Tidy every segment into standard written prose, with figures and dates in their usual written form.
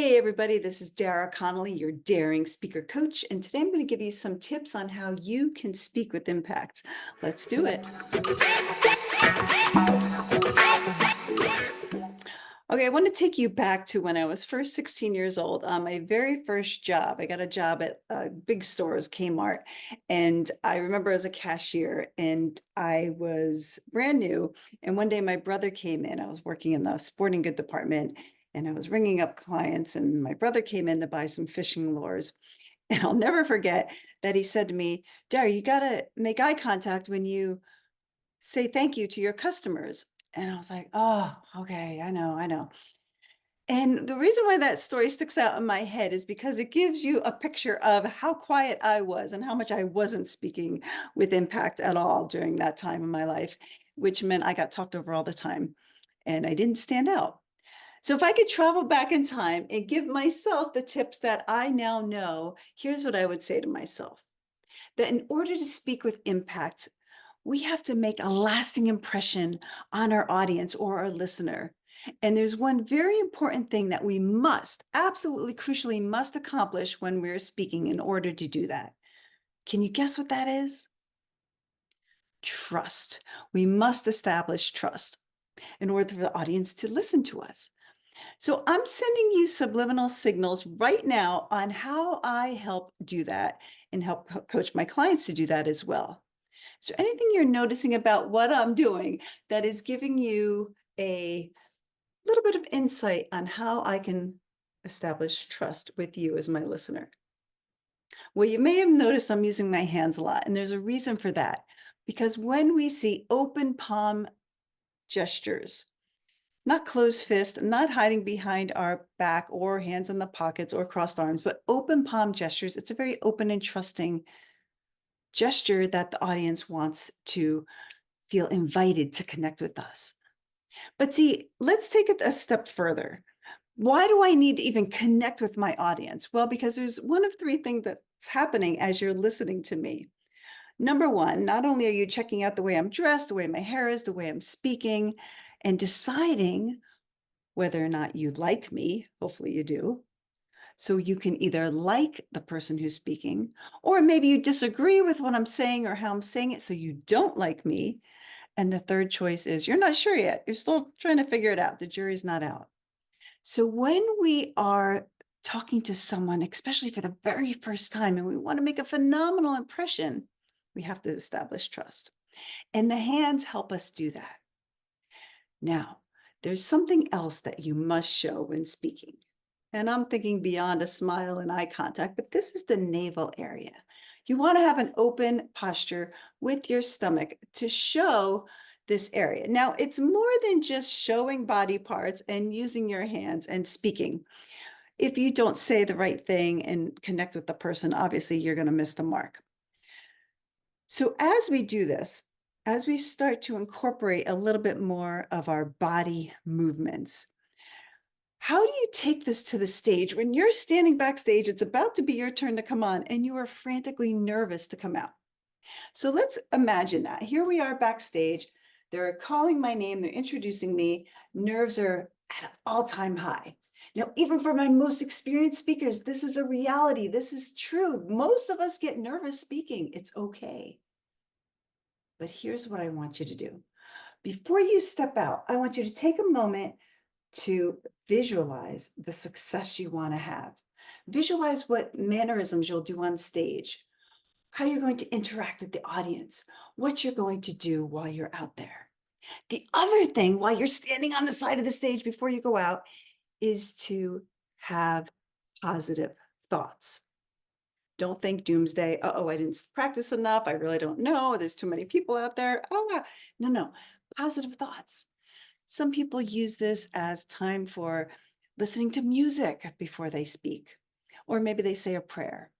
Hey everybody, this is Dara Connolly, your daring speaker coach, and today I'm going to give you some tips on how you can speak with impact. Let's do it. Okay, I want to take you back to when I was first 16 years old. My very first job, I got a job at big stores, Kmart, and I remember as a cashier, and I was brand new. And one day my brother came in. I was working in the sporting good department, and I was ringing up clients, and my brother came in to buy some fishing lures. And I'll never forget that he said to me, Dara, you got to make eye contact when you say thank you to your customers. And I was like, oh, okay, I know. And the reason why that story sticks out in my head is because it gives you a picture of how quiet I was and how much I wasn't speaking with impact at all during that time in my life, which meant I got talked over all the time and I didn't stand out. So if I could travel back in time and give myself the tips that I now know, here's what I would say to myself: that in order to speak with impact, we have to make a lasting impression on our audience or our listener. And there's one very important thing that we must, absolutely crucially, must accomplish when we're speaking in order to do that. Can you guess what that is? Trust. We must establish trust in order for the audience to listen to us. So I'm sending you subliminal signals right now on how I help do that and help coach my clients to do that as well. Is there anything you're noticing about what I'm doing that is giving you a little bit of insight on how I can establish trust with you as my listener? Well, you may have noticed I'm using my hands a lot, and there's a reason for that. Because when we see open palm gestures, not closed fist, not hiding behind our back or hands in the pockets or crossed arms, but open palm gestures, it's a very open and trusting gesture that the audience wants to feel invited to connect with us. But see, let's take it a step further. Why do I need to even connect with my audience? Well, because there's one of three things that's happening as you're listening to me. Number one, not only are you checking out the way I'm dressed, the way my hair is, the way I'm speaking, and deciding whether or not you like me, hopefully you do. So you can either like the person who's speaking, or maybe you disagree with what I'm saying or how I'm saying it, so you don't like me. And the third choice is you're not sure yet. You're still trying to figure it out. The jury's not out. So when we are talking to someone, especially for the very first time, and we want to make a phenomenal impression, we have to establish trust. And the hands help us do that. Now, there's something else that you must show when speaking. And I'm thinking beyond a smile and eye contact, but this is the navel area. You want to have an open posture with your stomach to show this area. Now, it's more than just showing body parts and using your hands and speaking. If you don't say the right thing and connect with the person, obviously you're going to miss the mark. So as we do this, as we start to incorporate a little bit more of our body movements, how do you take this to the stage when you're standing backstage? It's about to be your turn to come on, and you are frantically nervous to come out. So let's imagine that. Here we are backstage. They're calling my name, they're introducing me. Nerves are at an all-time high. Now, even for my most experienced speakers, this is a reality. This is true. Most of us get nervous speaking. It's okay. But here's what I want you to do. Before you step out, I want you to take a moment to visualize the success you want to have. Visualize what mannerisms you'll do on stage, how you're going to interact with the audience, what you're going to do while you're out there. The other thing, while you're standing on the side of the stage before you go out, is to have positive thoughts. Don't think doomsday. Oh, I didn't practice enough. I really don't know. There's too many people out there. Oh, no. Positive thoughts. Some people use this as time for listening to music before they speak, or maybe they say a prayer.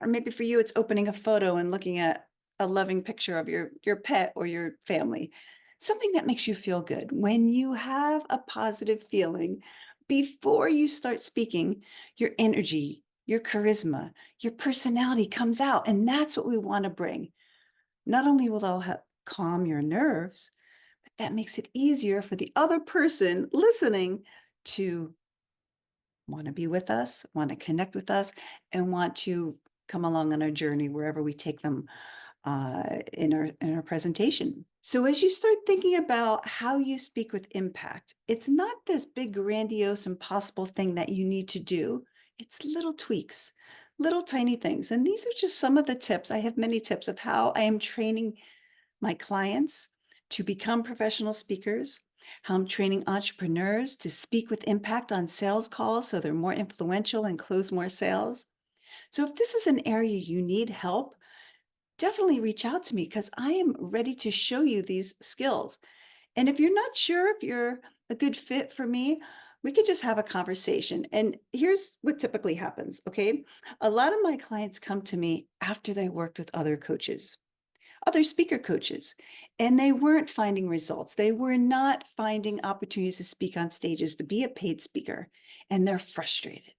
Or maybe for you, it's opening a photo and looking at a loving picture of your pet or your family. Something that makes you feel good. When you have a positive feeling, before you start speaking, your energy, your charisma, your personality comes out. And that's what we want to bring. Not only will that calm your nerves, but that makes it easier for the other person listening to want to be with us, want to connect with us, and want to come along on our journey wherever we take them in our presentation. So as you start thinking about how you speak with impact, it's not this big, grandiose, impossible thing that you need to do. It's little tweaks, little tiny things. And these are just some of the tips. I have many tips of how I am training my clients to become professional speakers, how I'm training entrepreneurs to speak with impact on sales calls so they're more influential and close more sales. So if this is an area you need help, definitely reach out to me because I am ready to show you these skills. And if you're not sure if you're a good fit for me, we could just have a conversation. And here's what typically happens, okay? A lot of my clients come to me after they worked with other coaches, other speaker coaches, and they weren't finding results. They were not finding opportunities to speak on stages, to be a paid speaker, and they're frustrated.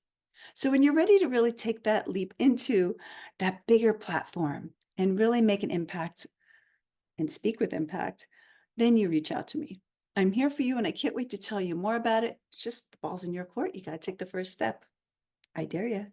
So when you're ready to really take that leap into that bigger platform and really make an impact and speak with impact, then you reach out to me. I'm here for you and I can't wait to tell you more about it. It's just the ball's in your court. You got to take the first step. I dare you.